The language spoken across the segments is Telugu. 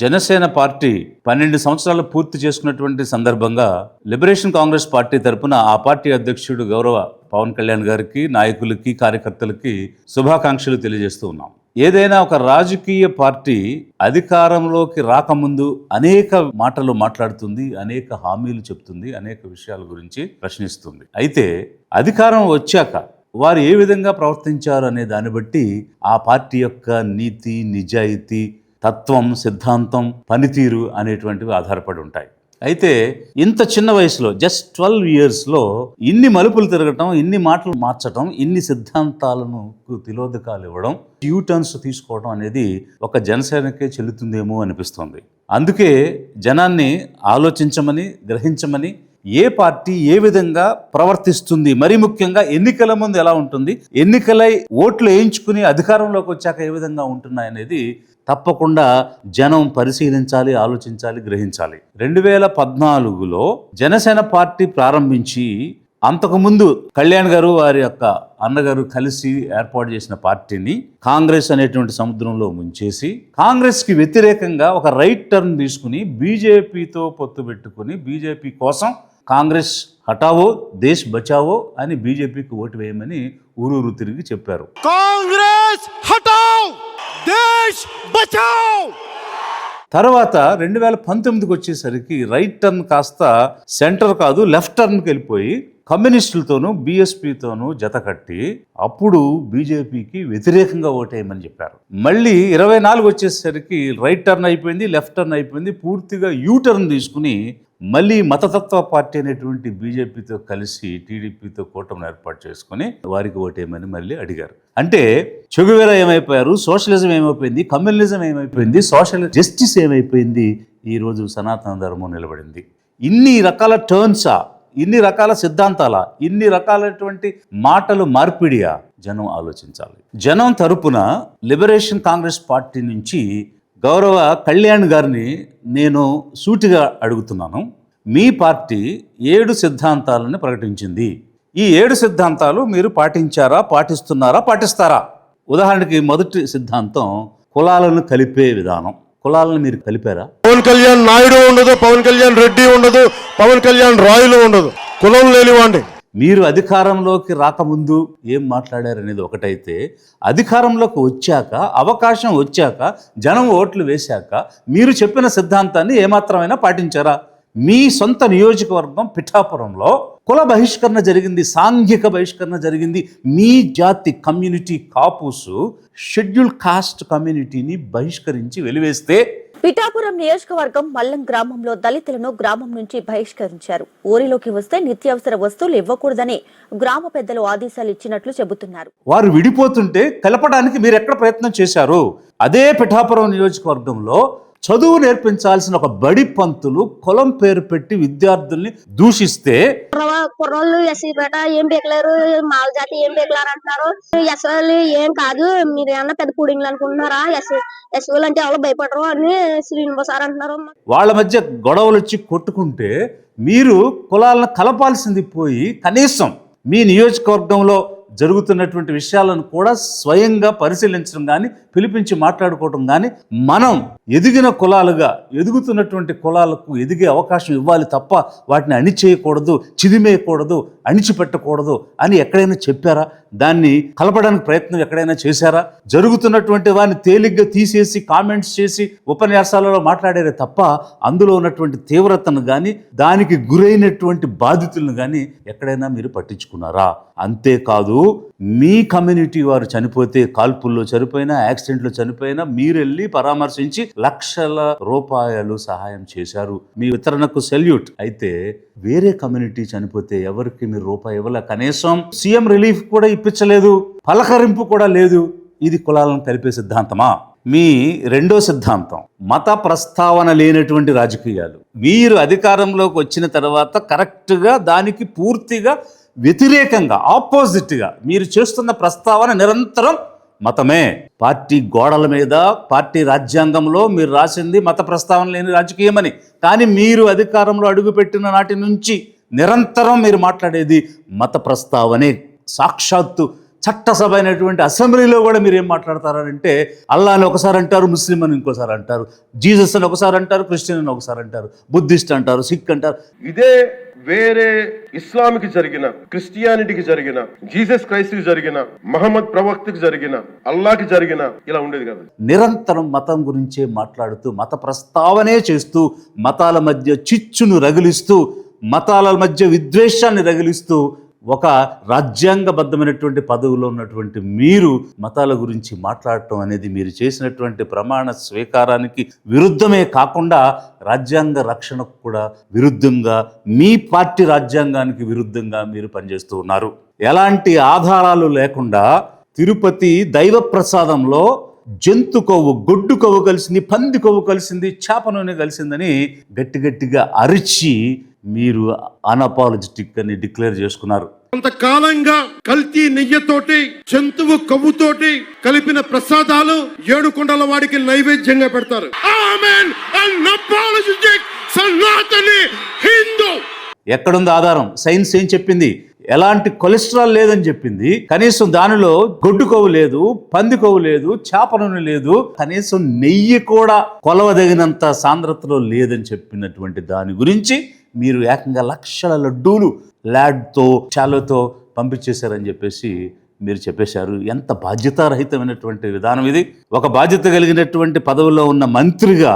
జనసేన పార్టీ 12 సంవత్సరాలు పూర్తి చేసుకున్నటువంటి సందర్భంగా లిబరేషన్ కాంగ్రెస్ పార్టీ తరపున ఆ పార్టీ అధ్యక్షుడు గౌరవ పవన్ కళ్యాణ్ గారికి, నాయకులకి, కార్యకర్తలకి శుభాకాంక్షలు తెలియజేస్తూ ఉన్నాం. ఏదైనా ఒక రాజకీయ పార్టీ అధికారంలోకి రాకముందు అనేక మాటలు మాట్లాడుతుంది, అనేక హామీలు చెప్తుంది, అనేక విషయాల గురించి ప్రశ్నిస్తుంది. అయితే అధికారం వచ్చాక వారు ఏ విధంగా ప్రవర్తించారు అనే దాన్ని బట్టి ఆ పార్టీ యొక్క నీతి, నిజాయితీ, తత్వం, సిద్ధాంతం, పనితీరు అనేటువంటివి ఆధారపడి ఉంటాయి. అయితే ఇంత చిన్న వయసులో జస్ట్ 12 yearsలో ఇన్ని మలుపులు తిరగటం, ఇన్ని మాటలు మార్చటం, ఇన్ని సిద్ధాంతాలను తిలోదకాలు ఇవ్వడం, యూటర్న్స్ తీసుకోవడం అనేది ఒక జనసేనకే చెల్లుతుందేమో అనిపిస్తుంది. అందుకే జనాన్ని ఆలోచించమని, గ్రహించమని, ఏ పార్టీ ఏ విధంగా ప్రవర్తిస్తుంది, మరీ ముఖ్యంగా ఎన్నికల ముందు ఎలా ఉంటుంది, ఎన్నికలై ఓట్లు వేయించుకుని అధికారంలోకి వచ్చాక ఏ విధంగా ఉంటున్నాయనేది తప్పకుండా జనం పరిశీలించాలి, ఆలోచించాలి, గ్రహించాలి. 2014లో జనసేన పార్టీ ప్రారంభించి అంతకుముందు కళ్యాణ్ గారు వారి యొక్క అన్నగారు కలిసి ఏర్పాటు చేసిన పార్టీని కాంగ్రెస్ అనేటువంటి సముద్రంలో ముంచేసి కాంగ్రెస్కి వ్యతిరేకంగా ఒక రైట్ టర్న్ తీసుకుని బీజేపీతో పొత్తు పెట్టుకుని బీజేపీ కోసం కాంగ్రెస్ హటావో దేశ్ బచావో అని బీజేపీకి ఓటు వేయమని ఊరూరు తిరిగి చెప్పారు. కాంగ్రెస్ హటావ్ దేశ్ బచావ్. తర్వాత 2019కి వచ్చేసరికి రైట్ టర్న్ కాస్త సెంటర్ కాదు లెఫ్ట్ టర్న్కి వెళ్ళిపోయి కమ్యూనిస్టులతోనూ బీఎస్పీతోనూ జత కట్టి అప్పుడు బీజేపీకి వ్యతిరేకంగా ఓటేయమని చెప్పారు. మళ్ళీ 24 వచ్చేసరికి రైట్ టర్న్ అయిపోయింది, లెఫ్ట్ టర్న్ అయిపోయింది, పూర్తిగా యూ టర్న్ తీసుకుని మళ్ళీ మతతత్వ పార్టీ అనేటువంటి బీజేపీతో కలిసి టీడీపీతో కూటమిని ఏర్పాటు చేసుకుని వారికి ఓటేయమని మళ్ళీ అడిగారు. అంటే చెగువేరా ఏమైపోయారు, సోషలిజం ఏమైపోయింది, కమ్యూనిజం ఏమైపోయింది, సోషల్ జస్టిస్ ఏమైపోయింది, ఈరోజు సనాతన ధర్మం నిలబడింది. ఇన్ని రకాల టర్న్సా, ఇన్ని రకాల సిద్ధాంతాల, ఇన్ని రకాలైనటువంటి మాటలు మార్పిడియా? జనం ఆలోచించాలి. జనం తరపున లిబరేషన్ కాంగ్రెస్ పార్టీ నుంచి గౌరవ కళ్యాణ్ గారిని నేను సూటిగా అడుగుతున్నాను. మీ పార్టీ 7 సిద్ధాంతాలను ప్రకటించింది. ఈ 7 సిద్ధాంతాలు మీరు పాటించారా, పాటిస్తున్నారా, పాటిస్తారా? ఉదాహరణకి మొదటి సిద్ధాంతం కులాలను కలిపే విధానం. కులాలను మీరు కలిపారా? పవన్ కళ్యాణ్ నాయుడు ఉండదు, పవన్ కళ్యాణ్ రెడ్డి ఉండదు, పవన్ కళ్యాణ్ రాయలు ఉండదు, కులం లేనివాండి. మీరు అధికారంలోకి రాకముందు ఏం మాట్లాడారనేది ఒకటైతే, అధికారంలోకి వచ్చాక, అవకాశం వచ్చాక, జనం ఓట్లు వేశాక మీరు చెప్పిన సిద్ధాంతాన్ని ఏమాత్రమైనా పాటించారా? మీ సొంత నియోజకవర్గం పిఠాపురంలో కుల బహిష్కరణ జరిగింది, సాంఘిక బహిష్కరణ జరిగింది. మీ జాతి కమ్యూనిటీ కాపుసు షెడ్యూల్ కాస్ట్ కమ్యూనిటీని బహిష్కరించి వెలివేస్తే పిఠాపురం నియోజకవర్గం మల్లం గ్రామంలో దళితులను గ్రామం నుంచి బహిష్కరించారు. ఊరిలోకి వస్తే నిత్యావసర వస్తువులు ఇవ్వకూడదని గ్రామ పెద్దలు ఆదేశాలు ఇచ్చినట్లు చెబుతున్నారు. వారు విడిపోతుంటే కలపడానికి మీరు ఎక్కడ ప్రయత్నం చేశారు? అదే పిఠాపురం నియోజకవర్గంలో చదువు నేర్పించాల్సిన ఒక బడి పంతులు కులం పేరు పెట్టి విద్యార్థుల్ని దూషిస్తే కుర్రోళ్ళు ఎస్సీ పేట ఏం బేకలేరు, మాల జాతి ఏం బేకలేరు అంటున్నారు. ఎస్ఓలు ఏం కాదు, మీరు ఏమన్నా పెద్ద పుడింగ్లు అనుకుంటున్నారా? ఎస్ఓలు అంటే ఎవరు భయపడరు అని శ్రీనివాస్ సార్ అంటున్నారు. వాళ్ళ మధ్య గొడవలు వచ్చి కొట్టుకుంటే మీరు కులాలను కలపాల్సింది పోయి కనీసం మీ నియోజకవర్గంలో జరుగుతున్నటువంటి విషయాలను కూడా స్వయంగా పరిశీలించడం కానీ, పిలిపించి మాట్లాడుకోవడం కానీ, మనం ఎదిగిన కులాలుగా ఎదుగుతున్నటువంటి కులాలకు ఎదిగే అవకాశం ఇవ్వాలి తప్ప వాటిని అణిచేయకూడదు, చిదిమేయకూడదు, అణిచిపెట్టకూడదు అని ఎక్కడైనా చెప్పారా? దాన్ని కలపడానికి ప్రయత్నం ఎక్కడైనా చేశారా? జరుగుతున్నటువంటి వారిని తేలిగ్గా తీసేసి కామెంట్స్ చేసి ఉపన్యాసాలలో మాట్లాడారే తప్ప అందులో ఉన్నటువంటి తీవ్రతను కానీ, దానికి గురైనటువంటి బాధితులను కానీ ఎక్కడైనా మీరు పట్టించుకున్నారా? అంతేకాదు, మీ కమ్యూనిటీ వారు చనిపోతే, కాల్పుల్లో చనిపోయినా, యాక్సిడెంట్లో చనిపోయినా మీరు వెళ్ళి పరామర్శించి లక్షల రూపాయలు సహాయం చేశారు. మీ వితరణకు సెల్యూట్. అయితే వేరే కమ్యూనిటీ చనిపోతే ఎవరికి మీరు రూపాయి ఇవ్వలే, కనీసం సీఎం రిలీఫ్ కూడా ఇప్పించలేదు, పలకరింపు కూడా లేదు. ఇది కులాలను కలిపే సిద్ధాంతమా? మీ రెండో సిద్ధాంతం మత ప్రస్తావన లేనటువంటి రాజకీయాలు. మీరు అధికారంలోకి వచ్చిన తర్వాత కరెక్ట్గా దానికి పూర్తిగా వ్యతిరేకంగా, ఆపోజిట్గా మీరు చేస్తున్న ప్రస్తావన నిరంతరం మతమే. పార్టీ గోడల మీద, పార్టీ రాజ్యాంగంలో మీరు రాసింది మత ప్రస్తావన లేని రాజకీయమని. కానీ మీరు అధికారంలో అడుగుపెట్టిన నాటి నుంచి నిరంతరం మీరు మాట్లాడేది మత ప్రస్తావనే. సాక్షాత్తు చట్టసభ అయినటువంటి అసెంబ్లీలో కూడా మీరు ఏం మాట్లాడతారంటే అల్లా అని ఒకసారి అంటారు, ముస్లిం అని ఇంకోసారి అంటారు, జీసస్ అని ఒకసారి అంటారు, క్రిస్టియన్ అని ఒకసారి అంటారు, బుద్ధిస్ట్ అంటారు, సిక్ అంటారు. ఇదే వేరే ఇస్లాంకి జరిగిన, క్రిస్టియానిటీకి జరిగిన, జీసస్ క్రైస్ట్కి జరిగిన, మహమ్మద్ ప్రవక్తకి జరిగిన, అల్లాకి జరిగిన ఇలా ఉండేది కదా. నిరంతరం మతం గురించే మాట్లాడుతూ, మత ప్రస్తావనే చేస్తూ, మతాల మధ్య చిచ్చును రగిలిస్తూ, మతాల మధ్య విద్వేషాన్ని రగిలిస్తూ, ఒక రాజ్యాంగబద్ధమైనటువంటి పదవిలో ఉన్నటువంటి మీరు మతాల గురించి మాట్లాడటం అనేది మీరు చేసినటువంటి ప్రమాణ స్వీకారానికి విరుద్ధమే కాకుండా రాజ్యాంగ రక్షణకు కూడా విరుద్ధంగా, మీ పార్టీ రాజ్యాంగానికి విరుద్ధంగా మీరు పనిచేస్తూ ఉన్నారు. ఎలాంటి ఆధారాలు లేకుండా తిరుపతి దైవ ప్రసాదంలో జంతు కొవ్వు, గొడ్డు కొవ్వు కలిసింది, పంది కొవ్వు కలిసింది, చేప నూనె కలిసిందని గట్టిగా అరిచి మీరు అన్అపాలజెటిక్ అని డిక్లేర్ చేసుకున్నారు. కొంతకాలంగా కల్తీ నెయ్యతోటి, జంతువు కొవ్వుతోటి కలిపిన ప్రసాదాలు ఏడుకొండల వాడికి నైవేద్యంగా పెడతారు. ఆమేన్. అన్అపాలజెటిక్ సనాతని హిందూ. ఎక్కడుంది ఆధారం? సైన్స్ ఏం చెప్పింది? ఎలాంటి కొలెస్ట్రాల్ లేదని చెప్పింది. కనీసం దానిలో గొడ్డు కొవ్వు లేదు, పంది కొవ్వు లేదు, చేప నూనె లేదు, కనీసం నెయ్యి కూడా కొలవదగినంత సాంద్రతలో లేదని చెప్పినటువంటి దాని గురించి మీరు ఏకంగా లక్షల లడ్డూలు ల్యాడ్తో, చాలోతో పంపించేశారని చెప్పేసి మీరు చెప్పేశారు. ఎంత బాధ్యతారహితమైనటువంటి విధానం ఇది. ఒక బాధ్యత కలిగినటువంటి పదవిలో ఉన్న మంత్రిగా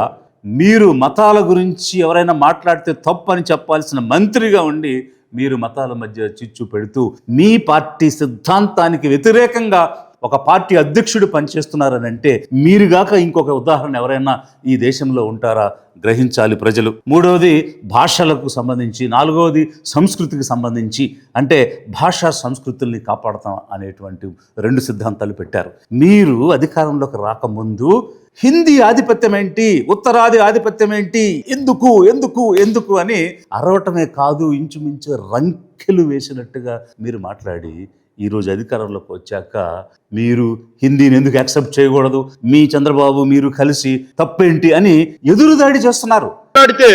మీరు మతాల గురించి ఎవరైనా మాట్లాడితే తప్పు అని చెప్పాల్సిన మంత్రిగా ఉండి మీరు మతాల మధ్య చిచ్చు పెడుతూ మీ పార్టీ సిద్ధాంతానికి వ్యతిరేకంగా ఒక పార్టీ అధ్యక్షుడు పనిచేస్తున్నారని అంటే మీరుగాక ఇంకొక ఉదాహరణ ఎవరైనా ఈ దేశంలో ఉంటారా? గ్రహించాలి ప్రజలు. మూడవది భాషలకు సంబంధించి, నాలుగవది సంస్కృతికి సంబంధించి, అంటే భాషా సంస్కృతుల్ని కాపాడతాం అనేటువంటి 2 సిద్ధాంతాలు పెట్టారు. మీరు అధికారంలోకి రాకముందు హిందీ ఆధిపత్యం ఏంటి, ఉత్తరాది ఆధిపత్యం ఏంటి, ఎందుకు ఎందుకు ఎందుకు అని అరవటమే కాదు, ఇంచుమించు రంకెలు వేసినట్టుగా మీరు మాట్లాడి ఈరోజు అధికారంలోకి వచ్చాక మీరు హిందీని ఎందుకు యాక్సెప్ట్ చేయకూడదు, మీ చంద్రబాబు మీరు కలిసి తప్పేంటి అని ఎదురుదాడి చేస్తున్నారు. మాట్లాడితే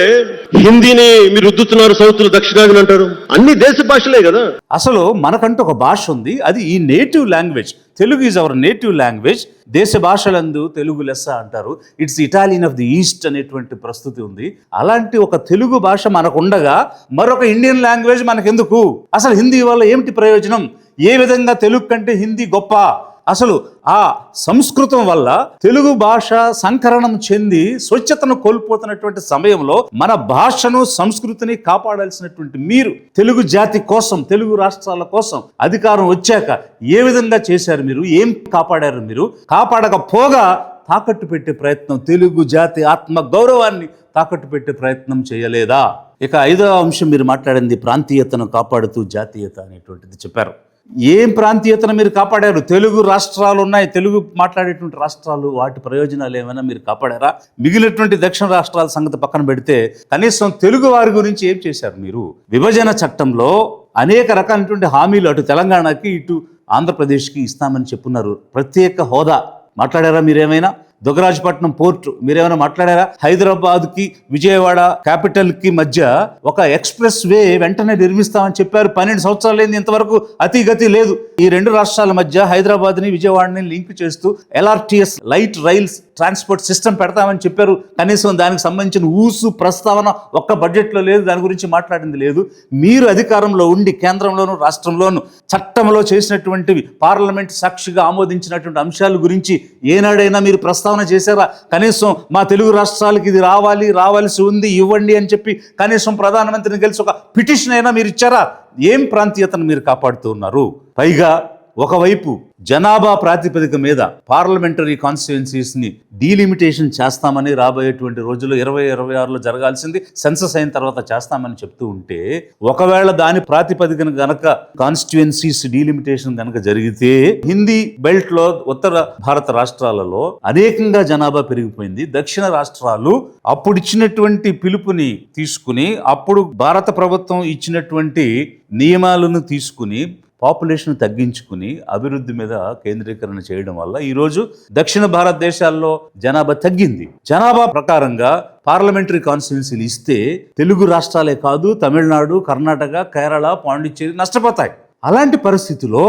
హిందీని మీరు రుద్దుతున్నారు, సౌత్లు దక్షిణాదిని అంటారు. అన్ని దేశ భాషలే కదా. అసలు మనకంటూ ఒక భాష ఉంది, అది ఈ native language. Telugu is our native language. దేశ భాషలందు తెలుగు లెస్స అంటారు. It's Italian of the east అనేటువంటి ప్రస్తుతి ఉంది. అలాంటి ఒక తెలుగు భాష మనకు ఉండగా మరొక ఇండియన్ లాంగ్వేజ్ మనకెందుకు? అసలు హిందీ వల్ల ఏమిటి ప్రయోజనం? ఏ విధంగా తెలుగు కంటే హిందీ గొప్ప? అసలు ఆ సంస్కృతం వల్ల తెలుగు భాష సంకరణం చెంది స్వచ్ఛతను కోల్పోతున్నటువంటి సమయంలో మన భాషను, సంస్కృతిని కాపాడాల్సినటువంటి మీరు తెలుగు జాతి కోసం, తెలుగు రాష్ట్రాల కోసం అధికారం వచ్చాక ఏ విధంగా చేశారు? మీరు ఏం కాపాడారు? మీరు కాపాడకపోగా తాకట్టు పెట్టే ప్రయత్నం, తెలుగు జాతి ఆత్మ గౌరవాన్ని తాకట్టు పెట్టే ప్రయత్నం చేయలేదా? ఇక 5వ అంశం మీరు మాట్లాడింది ప్రాంతీయతను కాపాడుతూ జాతీయత అనేటువంటిది చెప్పారు. ఏం ప్రాంతీయతను మీరు కాపాడారు? తెలుగు రాష్ట్రాలు ఉన్నాయి, తెలుగు మాట్లాడేటువంటి రాష్ట్రాలు, వాటి ప్రయోజనాలు ఏమైనా మీరు కాపాడారా? మిగిలినటువంటి దక్షిణ రాష్ట్రాల సంగతి పక్కన పెడితే కనీసం తెలుగు వారి గురించి ఏం చేశారు మీరు? విభజన చట్టంలో అనేక రకాలైనటువంటి హామీలు అటు తెలంగాణకి ఇటు ఆంధ్రప్రదేశ్కి ఇస్తామని చెప్పున్నారు. ప్రత్యేక హోదా మాట్లాడారా మీరేమైనా? దుగ్గరాజపట్నం పోర్టు మీరేమైనా మాట్లాడారా? హైదరాబాద్కి విజయవాడ క్యాపిటల్కి మధ్య ఒక ఎక్స్ప్రెస్ వే వెంటనే నిర్మిస్తామని చెప్పారు. 12 సంవత్సరాలు అయింది, ఇంతవరకు అతిగతి లేదు. ఈ 2 రాష్ట్రాల మధ్య హైదరాబాద్ని విజయవాడని లింక్ చేస్తూ LRTS light rails transport system పెడతామని చెప్పారు. కనీసం దానికి సంబంధించిన ఊసు ప్రస్తావన ఒక్క బడ్జెట్లో లేదు, దాని గురించి మాట్లాడింది లేదు. మీరు అధికారంలో ఉండి కేంద్రంలోనూ రాష్ట్రంలోనూ చట్టంలో చేసినటువంటివి, పార్లమెంట్ సాక్షిగా ఆమోదించినటువంటి అంశాల గురించి ఏనాడైనా మీరు ప్రస్తావన చేశారా? కనీసం మా తెలుగు రాష్ట్రాలకి ఇది రావాల్సి ఉంది, ఇవ్వండి అని చెప్పి కనీసం ప్రధానమంత్రిని కలిసి ఒక పిటిషన్ అయినా మీరు ఇచ్చారా? ఏం ప్రాంతీయతను మీరు కాపాడుతూ ఉన్నారు? పైగా ఒకవైపు జనాభా ప్రాతిపదిక మీద పార్లమెంటరీ కాన్స్టిట్యుయెన్సీస్ని డీలిమిటేషన్ చేస్తామని రాబోయేటువంటి రోజుల్లో 2026లో జరగాల్సింది సెన్సస్ అయిన తర్వాత చేస్తామని చెప్తూ ఉంటే, ఒకవేళ దాని ప్రాతిపదికన గనక కాన్స్టిట్యుయెన్సీస్ డీలిమిటేషన్ గనక జరిగితే హిందీ బెల్ట్ లో ఉత్తర భారత రాష్ట్రాలలో అనేకంగా జనాభా పెరిగిపోయింది. దక్షిణ రాష్ట్రాలు అప్పుడు ఇచ్చినటువంటి పిలుపుని తీసుకుని, అప్పుడు భారత ప్రభుత్వం ఇచ్చినటువంటి నియమాలను తీసుకుని పాపులేషన్ తగ్గించుకుని అభివృద్ధి మీద కేంద్రీకరణ చేయడం వల్ల ఈరోజు దక్షిణ భారతదేశాల్లో జనాభా తగ్గింది. జనాభా ప్రకారంగా పార్లమెంటరీ కాన్స్టిట్యుయెన్సీలు ఇస్తే తెలుగు రాష్ట్రాలే కాదు, తమిళనాడు, కర్ణాటక, కేరళ, పాండిచ్చేరి నష్టపోతాయి. అలాంటి పరిస్థితిలో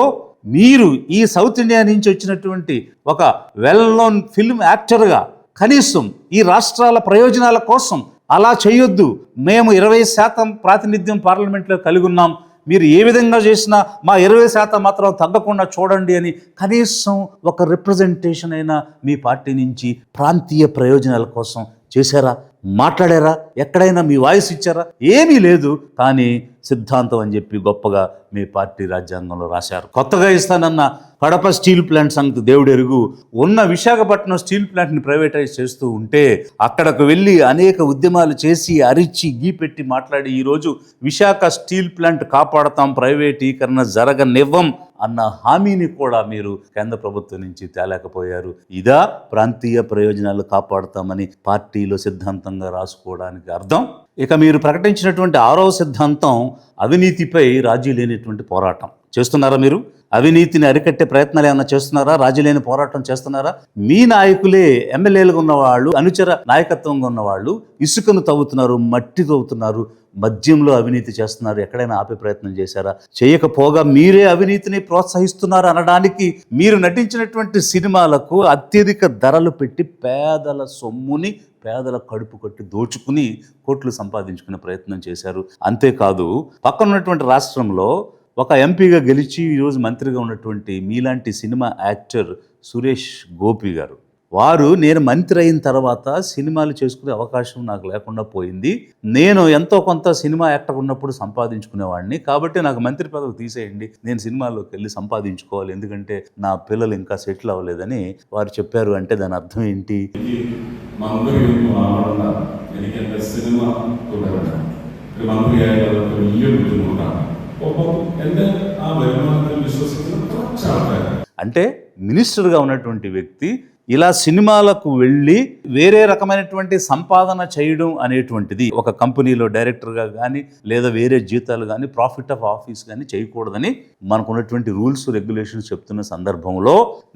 మీరు ఈ సౌత్ ఇండియా నుంచి వచ్చినటువంటి ఒక వెల్ నోన్ ఫిల్మ్ యాక్టర్గా కనీసం ఈ రాష్ట్రాల ప్రయోజనాల కోసం అలా చేయొద్దు. మేము 20% ప్రాతినిధ్యం పార్లమెంట్లో కలిగి ఉన్నాం, మీరు ఏ విధంగా చేసినా మా 20% మాత్రం తగ్గకుండా చూడండి అని కనీసం ఒక రిప్రజెంటేషన్ అయినా మీ పార్టీ నుంచి ప్రాంతీయ ప్రయోజనాల కోసం చేశారా? మాట్లాడారా? ఎక్కడైనా మీ వాయిస్ ఇచ్చారా? ఏమీ లేదు. కానీ సిద్ధాంతం అని చెప్పి గొప్పగా మీ పార్టీ రాజ్యాంగంలో రాశారు. కొత్తగా ఇస్తానన్న కడప స్టీల్ ప్లాంట్ సంగతి దేవుడు ఎరుగు. ఉన్న విశాఖపట్నం స్టీల్ ప్లాంట్ని ప్రైవేటైజ్ చేస్తూ ఉంటే అక్కడకు వెళ్ళి అనేక ఉద్యమాలు చేసి అరిచి గీపెట్టి మాట్లాడి ఈరోజు విశాఖ స్టీల్ ప్లాంట్ కాపాడతాం, ప్రైవేటీకరణ జరగనివ్వం అన్న హామీని కూడా మీరు కేంద్ర ప్రభుత్వం నుంచి తేలేకపోయారు. ఇదా ప్రాంతీయ ప్రయోజనాలు కాపాడుతామని పార్టీలో సిద్ధాంతంగా రాసుకోవడానికి అర్థం? ఇక మీరు ప్రకటించినటువంటి 6వ సిద్ధాంతం అవినీతిపై రాజీ లేనిటువంటి పోరాటం చేస్తున్నారా? మీరు అవినీతిని అరికట్టే ప్రయత్నాలు ఏమైనా చేస్తున్నారా? రాజీ లేని పోరాటం చేస్తున్నారా? మీ నాయకులే ఎమ్మెల్యేలుగా ఉన్నవాళ్ళు, అనుచర నాయకత్వంగా ఉన్నవాళ్ళు ఇసుకను తవ్వుతున్నారు, మట్టి తవ్వుతున్నారు, మద్యంలో అవినీతి చేస్తున్నారు. ఎక్కడైనా ఆపే ప్రయత్నం చేశారా? చేయకపోగా మీరే అవినీతిని ప్రోత్సహిస్తున్నారు అనడానికి మీరు నటించినటువంటి సినిమాలకు అత్యధిక ధరలు పెట్టి పేదల సొమ్ముని పేదల కడుపు కొట్టి దోచుకుని కోట్లు సంపాదించుకునే ప్రయత్నం చేశారు. అంతేకాదు పక్కన ఉన్నటువంటి రాష్ట్రంలో ఒక ఎంపీగా గెలిచి ఈరోజు మంత్రిగా ఉన్నటువంటి మీలాంటి సినిమా యాక్టర్ సురేష్ గోపి గారు, వారు నేను మంత్రి అయిన తర్వాత సినిమాలు చేసుకునే అవకాశం నాకు లేకుండా పోయింది, నేను ఎంతో కొంత సినిమా యాక్టర్ ఉన్నప్పుడు సంపాదించుకునేవాడిని, కాబట్టి నాకు మంత్రి పదవి తీసేయండి, నేను సినిమాల్లోకి వెళ్ళి సంపాదించుకోవాలి, ఎందుకంటే నా పిల్లలు ఇంకా సెటిల్ అవ్వలేదని వారు చెప్పారు. అంటే దాని అర్థం ఏంటి? అంటే మినిస్టర్గా ఉన్నటువంటి వ్యక్తి ఇలా సినిమాలకు వెళ్ళి వేరే రకమైనటువంటి సంపాదన చేయడం అనేటువంటిది ఒక కంపెనీలో డైరెక్టర్గా కానీ లేదా వేరే జీతాలు కానీ ప్రాఫిట్ ఆఫ్ ఆఫీస్ కానీ చేయకూడదని మనకున్నటువంటి రూల్స్ రెగ్యులేషన్స్ చెప్తున్న సందర్భంలో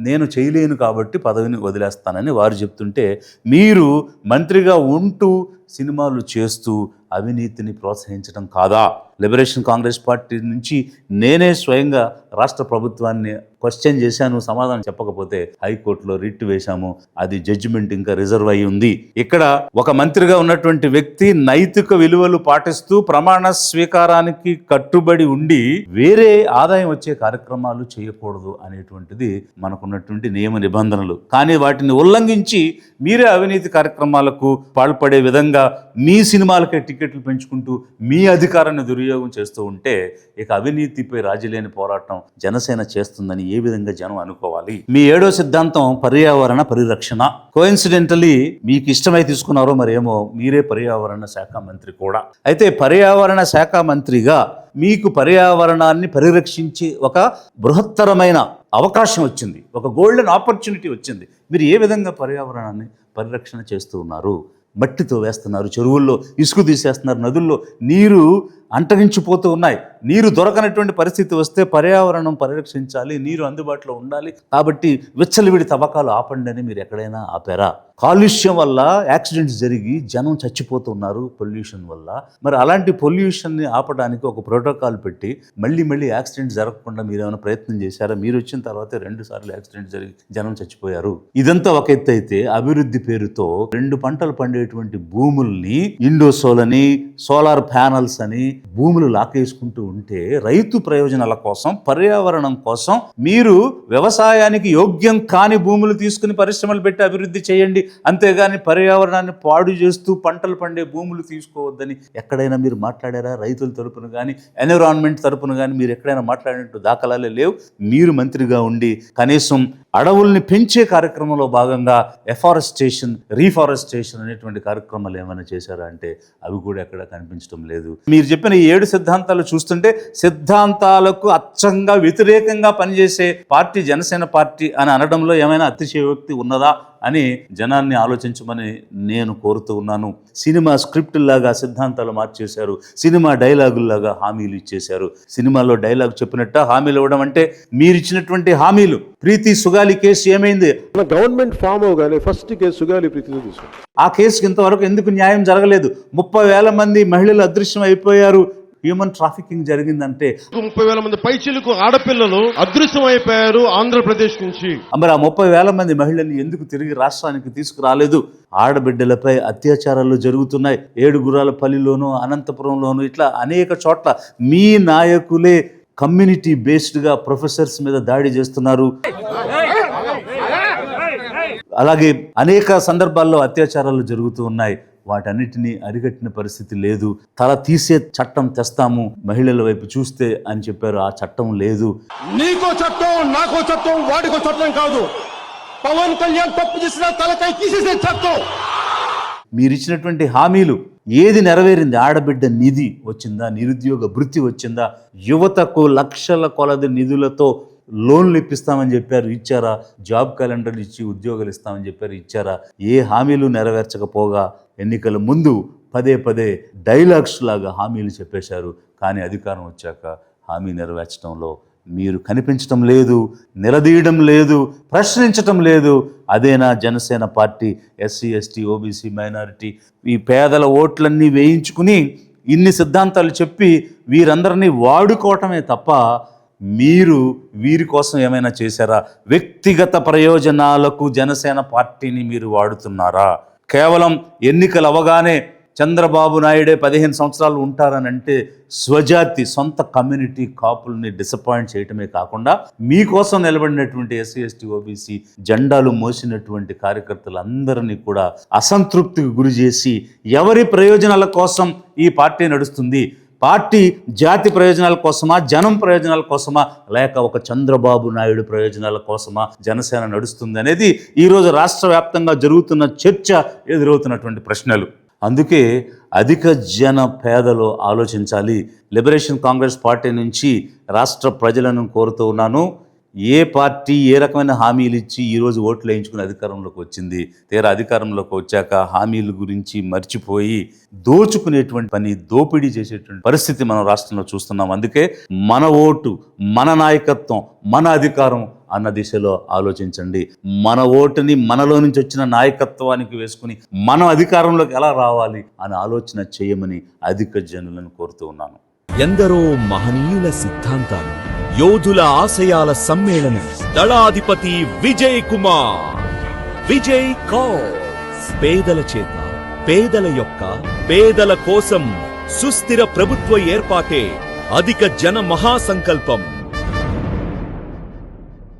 నేను చేయలేను కాబట్టి పదవిని వదిలేస్తానని వారు చెప్తుంటే మీరు మంత్రిగా ఉంటూ సినిమాలు చేస్తూ అవినీతిని ప్రోత్సహించడం కాదా? లిబరేషన్ కాంగ్రెస్ పార్టీ నుంచి నేనే స్వయంగా రాష్ట్ర ప్రభుత్వాన్ని క్వశ్చన్ చేశాను, సమాధానం చెప్పకపోతే హైకోర్టులో రిట్ వేశాము, అది జడ్జిమెంట్ ఇంకా రిజర్వ్ అయి ఉంది. ఇక్కడ ఒక మంత్రిగా ఉన్నటువంటి వ్యక్తి నైతిక విలువలు పాటిస్తూ ప్రమాణ స్వీకారానికి కట్టుబడి ఉండి వేరే ఆదాయం వచ్చే కార్యక్రమాలు చేయకూడదు అనేటువంటిది మనకున్నటువంటి నియమ నిబంధనలు. కానీ వాటిని ఉల్లంఘించి మీరే అవినీతి కార్యక్రమాలకు పాల్పడే విధంగా మీ సినిమాలకే టికెట్లు పెంచుకుంటూ మీ అధికారాన్ని దుర్వినియోగం చేస్తూ ఉంటే ఇక అవినీతిపై రాజీలేని పోరాటం జనసేన చేస్తుందని ఏ విధంగా జనం అనుకోవాలి? మీ 7వ సిద్ధాంతం పర్యావరణ పరిరక్షణ. కోఇన్సిడెంటలీ మీకు ఇష్టమై తీసుకున్నారో మరేమో, మీరే పర్యావరణ శాఖ మంత్రి కూడా. అయితే పర్యావరణ శాఖ మంత్రిగా మీకు పర్యావరణాన్ని పరిరక్షించి ఒక బృహత్తరమైన అవకాశం వచ్చింది, ఒక గోల్డెన్ ఆపర్చునిటీ వచ్చింది. మీరు ఏ విధంగా పర్యావరణాన్ని పరిరక్షణ చేస్తూ ఉన్నారు? మట్టితో వేస్తున్నారు, చెరువుల్లో ఇసుక తీసేస్తున్నారు, నదుల్లో నీరు అంటరించిపోతూ ఉన్నాయి. నీరు దొరకనటువంటి పరిస్థితి వస్తే పర్యావరణం పరిరక్షించాలి, నీరు అందుబాటులో ఉండాలి, కాబట్టి విచ్చలవిడి తవ్వకాలు ఆపండి అని మీరు ఎక్కడైనా ఆపారా? కాలుష్యం వల్ల యాక్సిడెంట్స్ జరిగి జనం చచ్చిపోతున్నారు పొల్యూషన్ వల్ల. మరి అలాంటి పొల్యూషన్ని ఆపడానికి ఒక ప్రోటోకాల్ పెట్టి మళ్ళీ యాక్సిడెంట్ జరగకుండా మీరు ఏమైనా ప్రయత్నం చేశారా? మీరు వచ్చిన తర్వాత 2 సార్లు యాక్సిడెంట్ జరిగి జనం చచ్చిపోయారు. ఇదంతా ఒక ఎత్తు అయితే అభివృద్ధి పేరుతో 2 పంటలు పండేటువంటి భూముల్ని ఇండోసోల్ అని, సోలార్ ప్యానల్స్ అని భూములు లాకేసుకుంటూ ఉంటే రైతు ప్రయోజనాల కోసం, పర్యావరణం కోసం మీరు వ్యవసాయానికి యోగ్యం కాని భూములు తీసుకుని పరిశ్రమలు పెట్టి అభివృద్ధి చేయండి, అంతేగాని పర్యావరణాన్ని పాడు చేస్తూ పంటలు పండే భూములు తీసుకోవద్దని ఎక్కడైనా మీరు మాట్లాడారా? రైతుల తరపున కానీ ఎన్విరాన్మెంట్ తరపున కానీ మీరు ఎక్కడైనా మాట్లాడినట్టు దాఖలాలే లేవు. మీరు మంత్రిగా ఉండి కనీసం అడవుల్ని పెంచే కార్యక్రమంలో భాగంగా ఎఫారెస్టేషన్, రీఫారెస్టేషన్ అనేటువంటి కార్యక్రమాలు ఏమైనా చేశారా అంటే అవి కూడా ఎక్కడ కనిపించడం లేదు. మీరు చెప్పిన ఈ 7 సిద్ధాంతాలు చూస్తుంటే సిద్ధాంతాలకు అచ్చంగా వ్యతిరేకంగా పనిచేసే పార్టీ జనసేన పార్టీ అని అనడంలో ఏమైనా అతిశయోక్తి ఉన్నదా అని జనాన్ని ఆలోచించమని నేను కోరుతూ ఉన్నాను. సినిమా స్క్రిప్టుల్లాగా సిద్ధాంతాలు మార్చేశారు, సినిమా డైలాగుల్లాగా హామీలు ఇచ్చేశారు. సినిమాలో డైలాగ్ చెప్పినట్ట హామీలు ఇవ్వడం అంటే మీరు ఇచ్చినటువంటి హామీలు. ప్రీతి సుగాలి కేసు ఏమైంది? గవర్నమెంట్ ఫామ్ అవగానే ఫస్ట్ కేసు సుగాలి ప్రీతితో తీసుకుంటాం. ఆ కేసుకి ఇంతవరకు ఎందుకు న్యాయం జరగలేదు? 30,000 మంది మహిళలు అదృశ్యం అయిపోయారు. హ్యూమన్ ట్రాఫికింగ్ జరిగిందంటే 30,000 మంది పైచిలకు ఆడపిల్లలు అదృశ్యమైపోయారు ఆంధ్రప్రదేశ్ నుంచి. మరి ఆ 30,000 మంది మహిళల్ని ఎందుకు తిరిగి రాష్ట్రానికి తీసుకురాలేదు? ఆడబిడ్డలపై అత్యాచారాలు జరుగుతున్నాయి. ఏడుగురాలపల్లిలోను, అనంతపురంలోను, ఇట్లా అనేక చోట్ల మీ నాయకులే కమ్యూనిటీ బేస్డ్గా ప్రొఫెసర్స్ మీద దాడి చేస్తున్నారు. అలాగే అనేక సందర్భాల్లో అత్యాచారాలు జరుగుతూ ఉన్నాయి. వాటన్నిటినీ అరికట్టిన పరిస్థితి లేదు. తల తీసే చట్టం తెస్తాము మహిళల వైపు చూస్తే అని చెప్పారు. ఆ చట్టం లేదు. నీకో చట్టం, నాకో చట్టం, వాడికో చట్టం కాదు. పవన్ కళ్యాణ్ తప్పు చేసిన తలకాయ తీసేసే చట్టం. మీరిచ్చినటువంటి హామీలు ఏది నెరవేరింది? ఆడబిడ్డ నిధి వచ్చిందా? నిరుద్యోగ భృతి వచ్చిందా? యువతకు లక్షల కొలది నిధులతో లోన్లు ఇప్పిస్తామని చెప్పారు, ఇచ్చారా? జాబ్ క్యాలెండర్లు ఇచ్చి ఉద్యోగాలు ఇస్తామని చెప్పారు, ఇచ్చారా? ఏ హామీలు నెరవేర్చకపోగా ఎన్నికల ముందు పదే పదే డైలాగ్స్ లాగా హామీలు చెప్పేశారు. కానీ అధికారం వచ్చాక హామీ నెరవేర్చడంలో మీరు కనిపించడం లేదు, నిలదీయడం లేదు, ప్రశ్నించటం లేదు. అదేనా Janasena party? SC, ST, OBC, minority ఈ పేదల ఓట్లన్నీ వేయించుకుని ఇన్ని సిద్ధాంతాలు చెప్పి వీరందరినీ వాడుకోవటమే తప్ప మీరు వీరి కోసం ఏమైనా చేశారా? వ్యక్తిగత ప్రయోజనాలకు జనసేన పార్టీని మీరు వాడుతున్నారా? కేవలం ఎన్నికలు అవగానే చంద్రబాబు నాయుడే 15 సంవత్సరాలు ఉంటారని అంటే స్వజాతి సొంత కమ్యూనిటీ కాపుల్ని డిసప్పాయింట్ చేయటమే కాకుండా మీకోసం నిలబడినటువంటి ఎస్సీ, ఎస్టీ, ఓబీసీ జెండాలు మోసినటువంటి కార్యకర్తలందరినీ కూడా అసంతృప్తికి గురి చేసి ఎవరి ప్రయోజనాల కోసం ఈ పార్టీ నడుస్తుంది? పార్టీ జాతి ప్రయోజనాల కోసమా, జనం ప్రయోజనాల కోసమా, లేక ఒక చంద్రబాబు నాయుడు ప్రయోజనాల కోసమా జనసేన నడుస్తుంది అనేది ఈరోజు రాష్ట్ర వ్యాప్తంగా జరుగుతున్న చర్చ, ఎదురవుతున్నటువంటి ప్రశ్నలు. అందుకే అధిక జన పేదలు ఆలోచించాలి. లిబరేషన్ కాంగ్రెస్ పార్టీ నుంచి రాష్ట్ర ప్రజలను కోరుతూ ఉన్నాను. ఏ పార్టీ ఏ రకమైన హామీలు ఇచ్చి ఈరోజు ఓట్లు వేయించుకుని అధికారంలోకి వచ్చింది? తీరా అధికారంలోకి వచ్చాక హామీల గురించి మర్చిపోయి దోచుకునేటువంటి పని, దోపిడీ చేసేటువంటి పరిస్థితి మనం రాష్ట్రంలో చూస్తున్నాం. అందుకే మన ఓటు, మన నాయకత్వం, మన అధికారం అన్న దిశలో ఆలోచించండి. మన ఓటుని మనలో నుంచి వచ్చిన నాయకత్వానికి వేసుకుని మనం అధికారంలోకి ఎలా రావాలి అని ఆలోచన చేయమని అధిక జనులను కోరుతూ ఉన్నాను. ఎందరో మహనీయుల సిద్ధాంతాలు, యోధుల ఆశయాల సమ్మేళనం. దళాధిపతి విజయ్ కుమార్. విజయ్ కాజ్. పేదల చేత, పేదల యొక్క, పేదల కోసం సుస్థిర ప్రభుత్వ ఏర్పాటే అధిక జన మహాసంకల్పం.